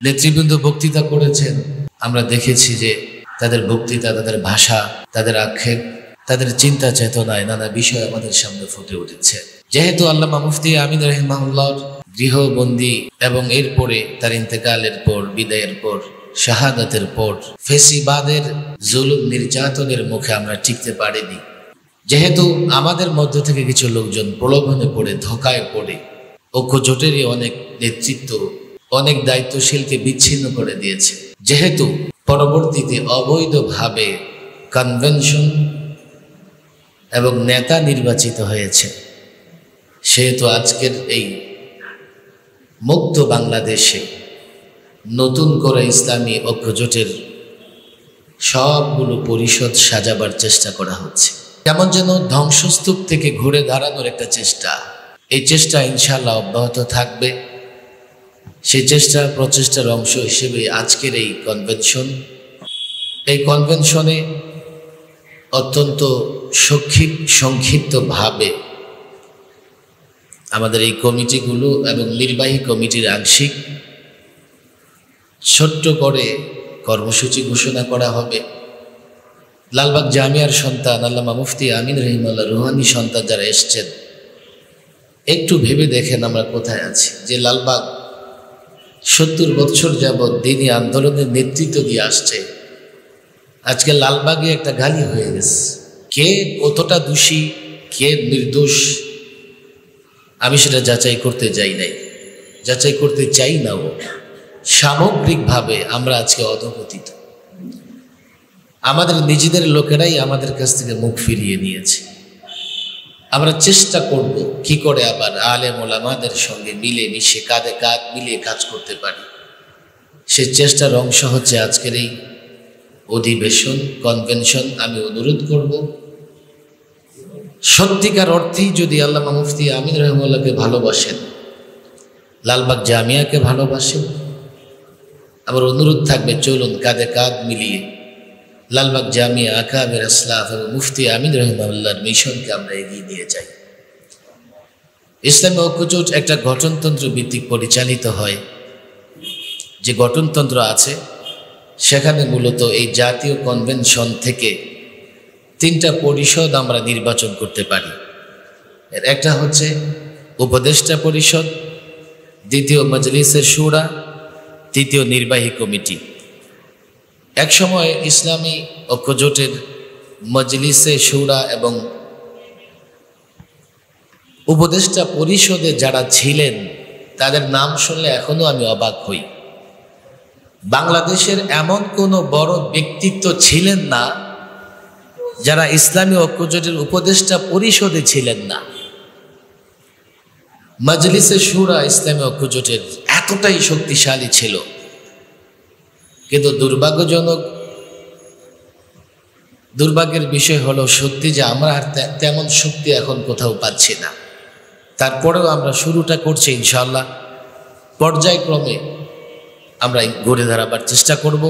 নেতৃবৃন্দ বক্তৃতা করেছেন, আমরা দেখেছি যে তাদের বক্তৃতা, তাদের ভাষা, তাদের আক্ষেপ, তাদের চিন্তা চেতনায় নানা বিষয় আমাদের সামনে ফুটে উঠেছে। যেহেতু আল্লামা মুফতি আমিন রাহিমাহুল্লাহর গৃহবন্দী এবং এরপরে তার ইন্তেকালের পর, বিদায়ের পর, শাহাদাতের পর ফেসিবাদের জুলুম নির্যাতনের মুখে আমরা টিকতে পারিনি। যেহেতু আমাদের মধ্য থেকে কিছু লোকজন প্রলোভনে পড়ে, ধোকায় পড়ে ঐক্য জোটেরই অনেক নেতৃত্ব, অনেক দায়িত্বশীলকে বিচ্ছিন্ন করে দিয়েছে, যেহেতু পরবর্তীতে অবৈধভাবে কনভেনশন এবং নেতা নির্বাচিত হয়েছে, সেহেতু আজকের এই মুক্ত বাংলাদেশে নতুন করে ইসলামী ঐক্যজোটের সবগুলো পরিষদ সাজাবার চেষ্টা করা হচ্ছে। কেমন যেন ধ্বংসস্তূপ থেকে ঘুরে দাঁড়ানোর একটা চেষ্টা। এই চেষ্টা ইনশাআল্লাহ অব্যাহত থাকবে। সেই প্রচেষ্টার অংশ হিসেবে আজকের এই কনভেনশন। এই কনভেনশনে অত্যন্ত সংক্ষিপ্তভাবে আমাদের এই কমিটিগুলো এবং নির্বাহী কমিটির আংশিক ছোট্ট করে কর্মসূচি ঘোষণা করা হবে। লালবাগ জামিয়ার সন্তান আল্লামা মুফতি আমিন রহিমাহুল্লাহ রুহানি সন্তান যারা এসছেন, একটু ভেবে দেখেন আমরা কোথায় আছি। যে লালবাগ 70 বছর যাবৎ দিনী আন্দোলনের নেতৃত্ব দিয়ে আসছে, আজকে লালবাগে একটা গালি হয়ে গেছে। কে কতটা দোষী, কে নির্দোষ, আমি সেটা যাচাই করতে যাই নাই, যাচাই করতে চাই নাও। সামগ্রিকভাবে আমরা আজকে অধঃপতিত। আমাদের নিজেদের লোকেরাই আমাদের কাছ থেকে মুখ ফিরিয়ে নিয়েছে। আমরা চেষ্টা করব কি করে আবার আলেম ওলামাদের সঙ্গে মিলে মিশে কাঁধে কাঁধ মিলিয়ে কাজ করতে পারি। সে চেষ্টার অংশ হচ্ছে আজকের এই অধিবেশন, কনভেনশন। আমি অনুরোধ করব, সত্যিকার অর্থেই যদি আল্লামা মুফতি আমিন রহিমাহুল্লাহকে ভালোবাসেন, লালবাগ জামিয়াকে ভালোবাসেন, আমার অনুরোধ থাকবে চলুন কাঁধে কাঁধ মিলিয়ে লালবাগ জামিয়া আকাবের আসলাফ এবং মুফতি আমিন রহিমাহুল্লাহর মিশনকে আমরা এগিয়ে নিয়ে যাই। ইসলামী ঐক্যজোট একটা গঠনতন্ত্র ভিত্তিক পরিচালিত হয়। যে গঠনতন্ত্র আছে সেখানে মূলত এই জাতীয় কনভেনশন থেকে 3টা পরিষদ আমরা নির্বাচন করতে পারি। এর একটা হচ্ছে উপদেষ্টা পরিষদ, দ্বিতীয় মজলিসে শুরা, তৃতীয় নির্বাহী কমিটি। এক সময় ইসলামী ঐক্যজোটের মজলিসে শুরা এবং উপদেষ্টা পরিষদে যারা ছিলেন তাদের নাম শুনলে এখনো আমি অবাক হই। বাংলাদেশের এমন কোনো বড় ব্যক্তিত্ব ছিলেন না যারা ইসলামী ঐক্যজোটের উপদেষ্টা পরিষদে ছিলেন না। মজলিসে শুরা ইসলামী ঐক্যজোটের এতটাই শক্তিশালী ছিল, কিন্তু দুর্ভাগ্যের বিষয় হলো সত্যি যে আমরা আর তেমন শক্তি এখন কোথাও পাচ্ছি না। তারপরেও আমরা শুরুটা করছি ইনশাআল্লাহ। পর্যায়ক্রমে আমরা ঘুরে দাঁড়াবার চেষ্টা করব।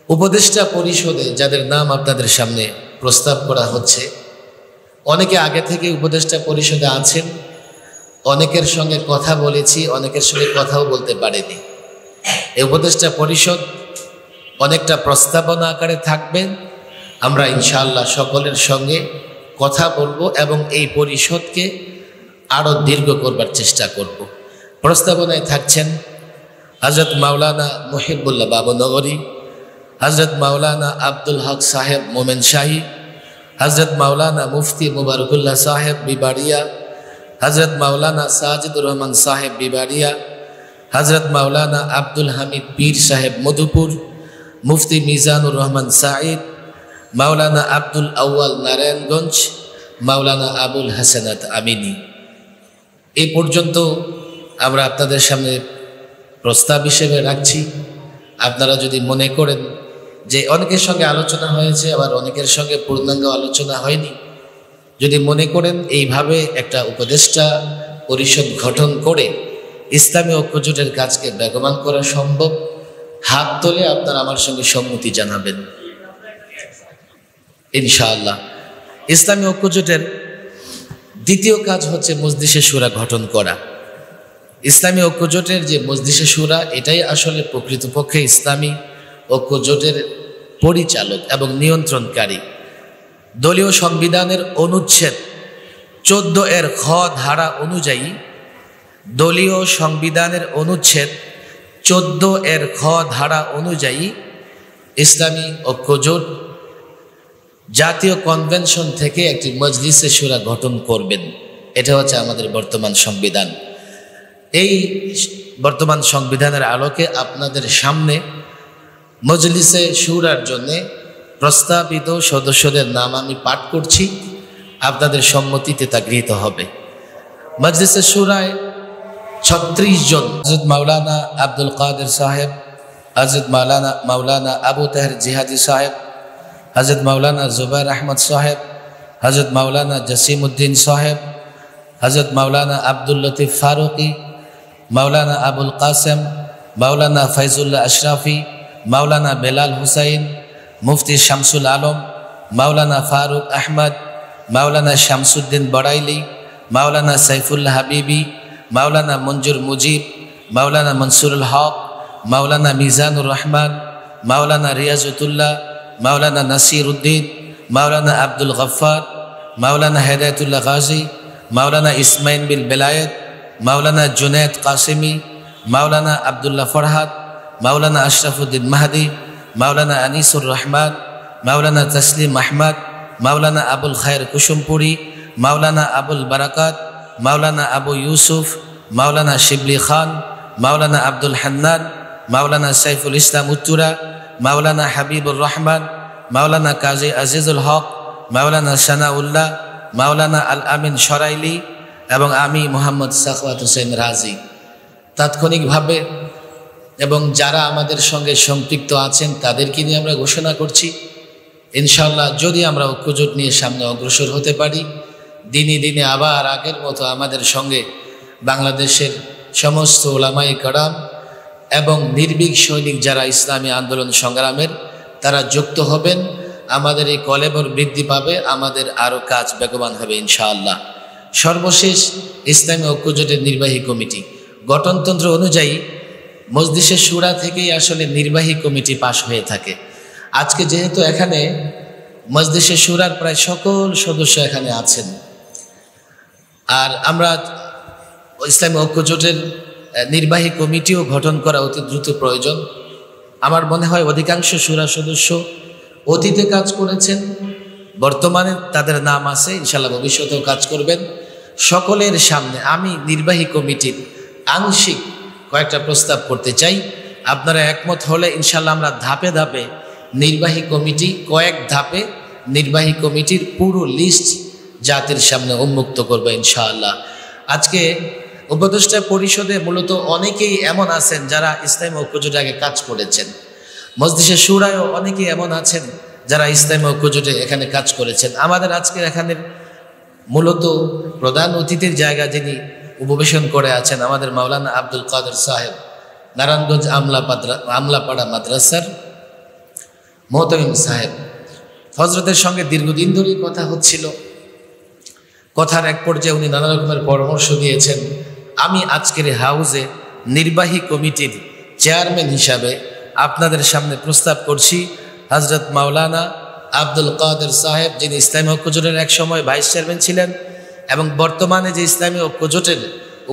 উপদেষ্টা পরিষদে যাদের নাম আপনাদের সামনে প্রস্তাব করা হচ্ছে, অনেকে আগে থেকে উপদেষ্টা পরিষদে আছেন, অনেকের সঙ্গে কথা বলেছি, অনেকের সঙ্গে কথাও বলতে পারেনি। এই উপদেষ্টা পরিষদ অনেকটা প্রস্তাবনা আকারে থাকবেন। আমরা ইনশাআল্লাহ সকলের সঙ্গে কথা বলবো এবং এই পরিষদকে আরও দীর্ঘ করবার চেষ্টা করব। প্রস্তাবনায় থাকছেন হযরত মাওলানা মুহিবুল্লাহ বাবুনগরী, হযরত মাওলানা আব্দুল হক সাহেব মোমেন শাহী, হযরত মাওলানা মুফতি মুবারকুল্লাহ সাহেব বিবাড়িয়া, হযরত মাওলানা সাজিদুর রহমান সাহেব বিবাড়িয়া, হযরত মাওলানা আব্দুল হামিদ পীর সাহেব মধুপুর, মুফতি মিজানুর রহমান সাঈদ, মাওলানা আব্দুল আউয়াল নারায়ণগঞ্জ, মাওলানা আবুল হাসানাত আমিনী। এই পর্যন্ত আমরা আপনাদের সামনে প্রস্তাব হিসেবে রাখছি। আপনারা যদি মনে করেন যে অনেকের সঙ্গে আলোচনা হয়েছে, আবার অনেকের সঙ্গে পূর্ণাঙ্গ আলোচনা হয়নি, যদি মনে করেন এইভাবে একটা উপদেষ্টা পরিষদ গঠন করে ইসলামী ঐক্যজোটের কাজকে বেগবান করা সম্ভব, হাত তোলে আপনারা আমার সঙ্গে সম্মতি জানাবেন ইনশাআল্লাহ। ইসলামী ঐক্যজোটের দ্বিতীয় কাজ হচ্ছে মজলিসে শুরা গঠন করা। ইসলামী ঐক্যজোটের যে মজলিসে শুরা, এটাই আসলে প্রকৃতপক্ষে ইসলামী ঐক্যজোটের পরিচালক এবং নিয়ন্ত্রণকারী। দলীয় সংবিধানের অনুচ্ছেদ 14 খ ধারা অনুযায়ী, দলীয় সংবিধানের অনুচ্ছেদ 14 খ ধারা অনুযায়ী ইসলামী ঐক্যজোট জাতীয় কনভেনশন থেকে একটি মজলিসে শুরা গঠন করবেন। এটা হচ্ছে আমাদের বর্তমান সংবিধান। এই বর্তমান সংবিধানের আলোকে আপনাদের সামনে মজলিসে শুরার জন্য প্রস্তাবিত সদস্যদের নাম আমি পাঠ করছি, আপনাদের সম্মতিতে তা গৃহীত হবে। মজলিসে শুরায় 36 জন: হযরত মাওলানা আব্দুল কাদের সাহেব, হযরত মাওলানা আবু তাহের জিহাদি সাহেব, হযরত মাওলানা জুবাইর আহমদ সাহেব, হযরত মাওলানা জসিমউদ্দিন সাহেব, হযরত মাওলানা আব্দুল লতিফ ফারুকি, মাওলানা আবুল কাসেম, মাওলানা ফয়জুল্লাহ আশরাফি, মাওলানা বেলাল হুসাইন, মুফতি শামসুল আলম, মাওলানা ফারুক আহমদ, মাওলানা শামসুদ্দিন বড়াইলি, মাওলানা সাইফুল্লাহ হাবিবি, মাওলানা মঞ্জুর মুজিব, মাওলানা মনসুরুল হক, মাওলানা মিজানুর রহমান, মাওলানা রিয়াজুতুল্লাহ, মাওলানা নাসির উদ্দিন, মাওলানা আব্দুল গফ্ফার, মাওলানা হেদায়তুল্লাহ গাজী, মাওলানা ইসমাইল বিল বেলায়েত, মাওলানা জুনেদ কাসেমি, মাওলানা আবদুল্লাহ ফরহাদ, মাওলানা আশরাফুদ্দিন মাহাদি, মাওলানা আনিসুর রহমান, মাওলানা তসলিম আহমদ, মাওলানা আবুল খায়ের কুসুমপুরি, মাওলানা আবুল বারাকাত, মাওলানা আবু ইউসুফ, মাওলানা শিবলি খান, মাওলানা আব্দুল হান্নান, মাওলানা সাইফুল ইসলাম উত্তরা, মাওলানা হাবিবুর রহমান, মাওলানা কাজী আজিজুল হক, মাওলানা সানাউল্লাহ, মাওলানা আল আমিন সরাইলি এবং আমি মোহাম্মদ সাখাওয়াত হোসেন রাজি। তাৎক্ষণিকভাবে এবং যারা আমাদের সঙ্গে সম্পৃক্ত আছেন তাদেরকে নিয়ে আমরা ঘোষণা করছি, ইনশাআল্লাহ যদি আমরা ঐক্যজোট নিয়ে সামনে অগ্রসর হতে পারি, দিনে দিনে আবার আগের মতো আমাদের সঙ্গে বাংলাদেশের সমস্ত ওলামায়ে কেরাম এবং নির্ভীক সৈনিক যারা ইসলামী আন্দোলন সংগ্রামের, তারা যুক্ত হবেন। আমাদের এই কলেবর বৃদ্ধি পাবে, আমাদের আরও কাজ বেগবান হবে ইনশাআল্লাহ। সর্বশেষ ইসলামী ঐক্যজোটের নির্বাহী কমিটি গঠনতন্ত্র অনুযায়ী মজলিসে শুরা থেকেই আসলে নির্বাহী কমিটি পাশ হয়ে থাকে। আজকে যেহেতু এখানে মজলিসে শুরার প্রায় সকল সদস্য এখানে আছেন, আর আমরা ইসলামী ঐক্যজোটের নির্বাহী কমিটিও গঠন করা অতি দ্রুত প্রয়োজন। আমার মনে হয় অধিকাংশ শুরা সদস্য অতীতে কাজ করেছেন, বর্তমানে তাদের নাম আছে, ইনশাআল্লাহ ভবিষ্যতেও কাজ করবেন। সকলের সামনে আমি নির্বাহী কমিটির আংশিক কয়েকটা প্রস্তাব করতে চাই। আপনারা একমত হলে ইনশাআল্লাহ আমরা ধাপে ধাপে নির্বাহী কমিটি, কয়েক ধাপে নির্বাহী কমিটির পুরো লিস্ট জাতির সামনে উন্মুক্ত করবো ইনশাআল্লাহ। আজকে উপদেষ্টা পরিষদে মূলত অনেকেই এমন আছেন যারা ইসলামী ঐক্যজোটে আগে কাজ করেছেন। মজলিসে শুরায়ও অনেকেই এমন আছেন যারা ইসলামী ঐক্যজোটে এখানে কাজ করেছেন। আমাদের আজকের এখানের মূলত প্রধান অতিথির জায়গা যিনি উপবেশন করে আছেন আমাদের মাওলানা আব্দুল কাদের সাহেব, নারায়ণগঞ্জ আমলাপাড়া মাদ্রাসার মোহতামিম সাহেব। হজরতের সঙ্গে দীর্ঘদিন ধরেই কথা হচ্ছিল। কথার এক পর্যায়ে উনি নানা রকমের পরামর্শ দিয়েছেন। আমি আজকের হাউজে নির্বাহী কমিটির চেয়ারম্যান হিসাবে আপনাদের সামনে প্রস্তাব করছি হজরত মাওলানা আব্দুল কাদের সাহেব, যিনি ইসলামী ঐক্যজোটের এক সময় ভাইস চেয়ারম্যান ছিলেন এবং বর্তমানে যে ইসলামী ঐক্যজোটের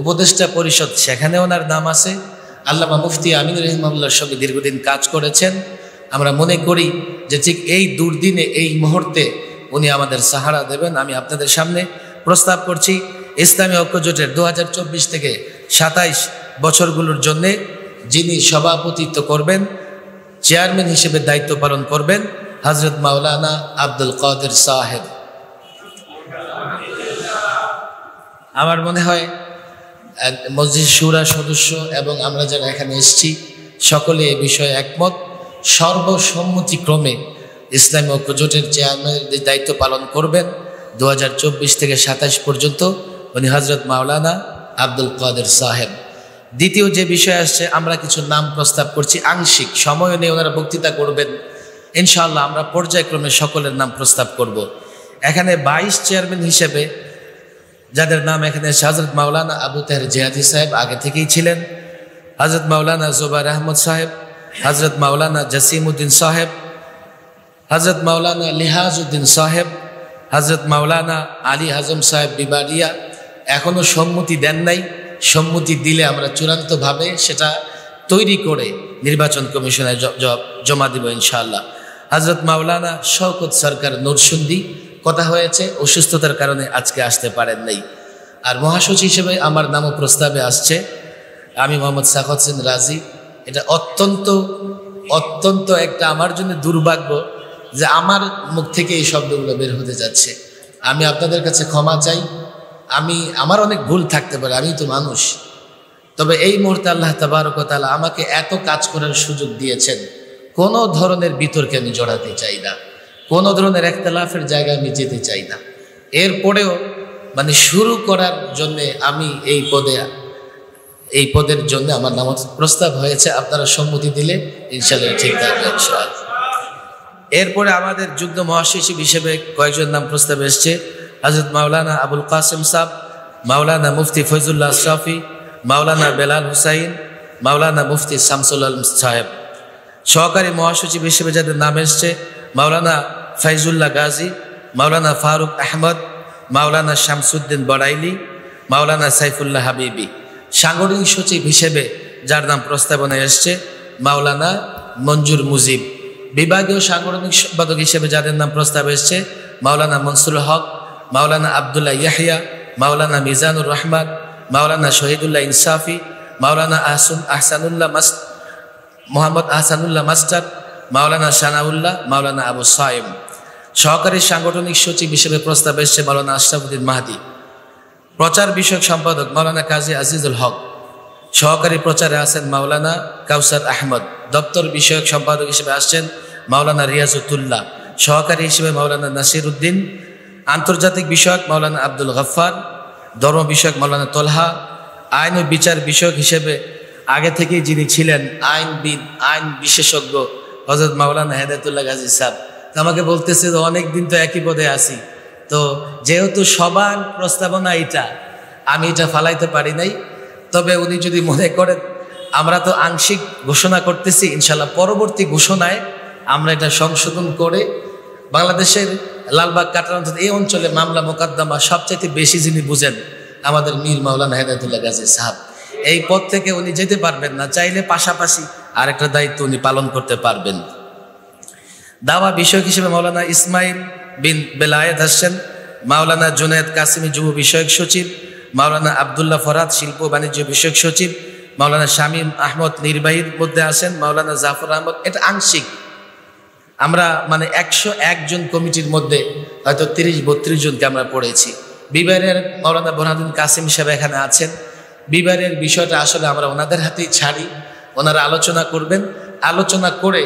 উপদেষ্টা পরিষদ, সেখানে ওনার নাম আছে। আল্লামা মুফতি আমিন রহিমাহুল্লাহর সঙ্গে দীর্ঘদিন কাজ করেছেন। আমরা মনে করি যে ঠিক এই দুর্দিনে, এই মুহূর্তে উনি আমাদের সাহারা দেবেন। আমি আপনাদের সামনে প্রস্তাব করছি ইসলামী ঐক্যজোটের 2024 থেকে 27 বছরগুলোর জন্যে যিনি সভাপতিত্ব করবেন, চেয়ারম্যান হিসেবে দায়িত্ব পালন করবেন হজরত মাওলানা আব্দুল কাদের সাহেব। আমার মনে হয় মজলিস শুরা সদস্য এবং আমরা যারা এখানে এসেছি সকলে এ বিষয়ে একমত। সর্বসম্মতিক্রমে ইসলামী ঐক্যজোটের চেয়ারম্যানের দায়িত্ব পালন করবেন 2024 থেকে 27 পর্যন্ত উনি হজরত মাওলানা আব্দুল কাদের সাহেব। দ্বিতীয় যে বিষয় আসছে, আমরা কিছু নাম প্রস্তাব করছি আংশিক, সময় নিয়ে ওনারা বক্তৃতা করবেন ইনশাআল্লাহ। আমরা পর্যায়ক্রমে সকলের নাম প্রস্তাব করব। এখানে ভাইস চেয়ারম্যান হিসেবে যাদের নাম এখানে এসেছে, হজরত মাওলানা আবু তাহের জিহাদি সাহেব আগে থেকেই ছিলেন, হজরত মাওলানা জুবাইর আহমদ সাহেব, হজরত মাওলানা জসিমউদ্দিন সাহেব, হজরত মাওলানা লিহাজউদ্দিন সাহেব, হজরত মাওলানা আলী আজম সাহেব বিবারিয়া এখনও সম্মতি দেন নাই। সম্মতি দিলে আমরা চূড়ান্তভাবে সেটা তৈরি করে নির্বাচন কমিশনে জমা দিব ইনশাআল্লাহ। হজরত মাওলানা শওকত সরকার নরসুন্দি কথা হয়েছে, অসুস্থতার কারণে আজকে আসতে পারেন নাই। আর মহাসচিব হিসেবে আমার নামও প্রস্তাবে আসছে, আমি মোহাম্মদ সাখাওয়াত হোসেন রাজি। এটা অত্যন্ত অত্যন্ত একটা আমার জন্য দুর্ভাগ্য যে আমার মুখ থেকে এই শব্দগুলো বের হতে যাচ্ছে। আমি আপনাদের কাছে ক্ষমা চাই, আমার অনেক ভুল থাকতে পারে, আমি তো মানুষ। তবে এই মুহূর্তে আল্লাহ তাবারক ওয়া তাআলা আমাকে এত কাজ করার সুযোগ দিয়েছেন, কোনো ধরনের বিতর্কে আমি জড়াতে চাই না, কোনো ধরনের একতলাফের জায়গায় আমি যেতে চাই না। এরপরেও মানে শুরু করার জন্যে আমি এই পদের জন্য আমার নাম প্রস্তাব হয়েছে, আপনারা সম্মতি দিলে ইনশাআল্লাহ ঠিক থাকবে ইনশাআল্লাহ। এরপরে আমাদের যুগ্ম মহাসচিব হিসেবে কয়েকজন নাম প্রস্তাবে এসছে, হযরত মাওলানা আবুল কাসেম সাহেব, মাওলানা মুফতি ফয়জুল্লাহ আশরাফি, মাওলানা বেলাল হুসাইন, মাওলানা মুফতি শামসুল আলম সাহেব। সহকারী মহাসচিব হিসেবে যাদের নাম এসছে, মাওলানা ফাইজুল্লাহ গাজী, মাওলানা ফারুক আহমদ, মাওলানা শামসুদ্দিন বড়াইলি, মাওলানা সাইফুল্লাহ হাবিবি। সাংগঠনিক সচিব হিসেবে যার নাম প্রস্তাবনায় এসছে, মাওলানা মঞ্জুর মুজিব। বিভাগীয় সাংগঠনিক সম্পাদক হিসেবে যাদের নাম প্রস্তাব এসছে, মাওলানা মনসুর হক, মাওলানা আবদুল্লাহ ইয়াহিয়া, মাওলানা মিজানুর রহমান, মাওলানা শহীদুল্লাহ ইনসাফি, মাওলানা আহসানুল্লাহ মোহাম্মদ আহসানুল্লাহ মাস্টার, মাওলানা সানাউল্লাহ, মাওলানা আবু সাইম। সহকারী সাংগঠনিক সচিব হিসেবে প্রস্তাব এসছে মাওলানা আশরাফুদ্দিন মাহদি। প্রচার বিষয়ক সম্পাদক মাওলানা কাজী আজিজুল হক। সহকারী প্রচারে আছেন মাওলানা কাউসার আহমদ। দপ্তর বিষয়ক সম্পাদক হিসেবে আসছেন মাওলানা রিয়াজউদ্দৌলা। সহকারী হিসেবে মাওলানা নাসির উদ্দিন। আন্তর্জাতিক বিষয়ক মাওলানা আব্দুল গফফার। ধর্ম বিষয়ক মাওলানা তোলহা। আইন ও বিচার বিষয়ক হিসেবে আগে থেকেই যিনি ছিলেন আইনবিদ, আইন বিশেষজ্ঞ হযরত মাওলানা হেদায়েতুল্লাহ গাজী সাহেব। আমাকে বলতেছে যে অনেক দিন তো একই পদে আছি, তো যেহেতু সবার প্রস্তাবনা আমি এটা ফালাইতে পারি নাই। তবে উনি যদি মনে করেন, আমরা তো আংশিক ঘোষণা করতেছি, ইনশাল্লাহ পরবর্তী ঘোষণায় আমরা এটা সংশোধন করে বাংলাদেশের লালবাগ কাটার অঞ্চল, এই অঞ্চলে মামলা মোকদ্দমা সবচাইতে বেশি যিনি বুঝেন আমাদের মীর মাওলানা হেদায়েতুল্লাহ গাজী সাহেব। এই পদ থেকে উনি যেতে পারবেন না, চাইলে পাশাপাশি আরেকটা দায়িত্ব উনি পালন করতে পারবেন। দাওয়া বিষয়ক হিসেবে মাওলানা ইসমাইল বিন বেলায়েত আসছেন, মাওলানা জুনায়েদ কাসিমি যুব বিষয়ক সচিব, মাওলানা আবদুল্লাহ ফরহাদ শিল্প বাণিজ্য বিষয়ক সচিব, মাওলানা শামীম আহমদ নির্বাহীর মধ্যে আছেন, মাওলানা জাফর আহমদ। এটা আংশিক, আমরা মানে 101 জন কমিটির মধ্যে হয়তো 30-32 জনকে আমরা পড়েছি। বিবারের মাওলানা বোরহানুদ্দিন কাসিম সাহেব এখানে আছেন। বিবারের বিষয়টা আসলে আমরা ওনাদের হাতেই ছাড়ি, ওনারা আলোচনা করবেন, আলোচনা করে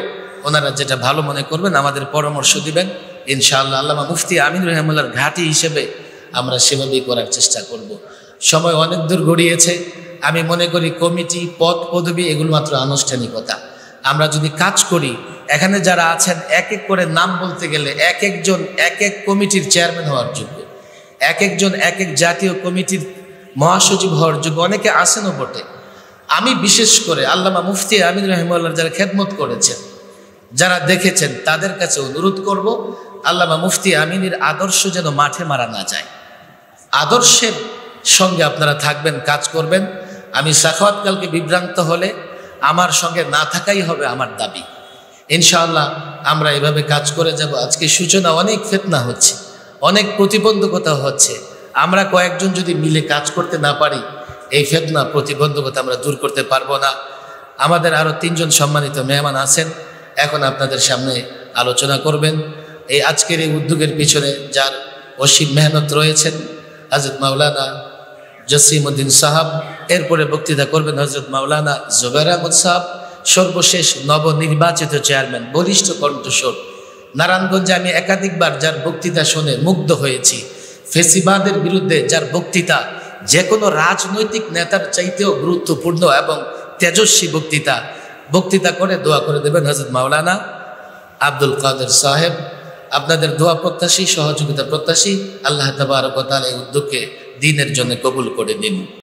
ওনারা যেটা ভালো মনে করবেন আমাদের পরামর্শ দিবেন ইনশাআল্লাহ। আল্লামা মুফতি আমিন রহমাতুল্লাহর ঘাঁটি হিসেবে আমরা সেভাবেই করার চেষ্টা করব। সময় অনেক দূর গড়িয়েছে, আমি মনে করি কমিটি, পদ পদবি এগুলো মাত্র আনুষ্ঠানিকতা। আমরা যদি কাজ করি, এখানে যারা আছেন এক এক করে নাম বলতে গেলে এক একজন এক এক কমিটির চেয়ারম্যান হওয়ার যোগ্য, এক একজন এক এক জাতীয় কমিটির মহাসচিব হওয়ার যোগ্য, অনেকে আসেনও বটে। আমি বিশেষ করে আল্লামা মুফতি আমিন রহমাতুল্লাহ যারা খেদমত করেছেন, যারা দেখেছেন, তাদের কাছে অনুরোধ করব, আল্লামা মুফতি আমিনের আদর্শ যেন মাঠে মারা না যায়। আদর্শের সঙ্গে আপনারা থাকবেন, কাজ করবেন। আমি সাখাওয়াত কালকে বিভ্রান্ত হলে আমার সঙ্গে না থাকাই হবে আমার দাবি। ইনশাআল্লাহ আমরা এভাবে কাজ করে যাব। আজকে সূচনা, অনেক ফিতনা হচ্ছে, অনেক প্রতিবন্ধকতা হচ্ছে। আমরা কয়েকজন যদি মিলে কাজ করতে না পারি, এই ফিতনা প্রতিবন্ধকতা আমরা দূর করতে পারবো না। আমাদের আরও 3 জন সম্মানিত মেহমান আছেন, এখন আপনাদের সামনে আলোচনা করবেন। এই আজকের এই উদ্যোগের পিছনে যার অসীম মেহনত রয়েছেন হযরত মাওলানা জসিমউদ্দিন সাহাব, এরপরে বক্তৃতা করবেন হযরত মাওলানা জুবাইর আহমদ সাহাব, সর্বশেষ নবনির্বাচিত চেয়ারম্যান, বলিষ্ঠ কণ্ঠস্বর। নারায়ণগঞ্জে আমি একাধিকবার যার বক্তৃতা শুনে মুগ্ধ হয়েছি। ফেসিবাদের বিরুদ্ধে যার বক্তৃতা যে কোনো রাজনৈতিক নেতার চাইতেও গুরুত্বপূর্ণ এবং তেজস্বী বক্তৃতা করে দোয়া করে দেবেন হযরত মাওলানা আব্দুল কাদের সাহেব। আপনাদের দোয়া প্রত্যাশী, সহযোগিতা প্রত্যাশী। আল্লাহ তাবারক ওয়া তাআলা এই উদ্যোগকে দ্বীনের জন্য কবুল করে দিন।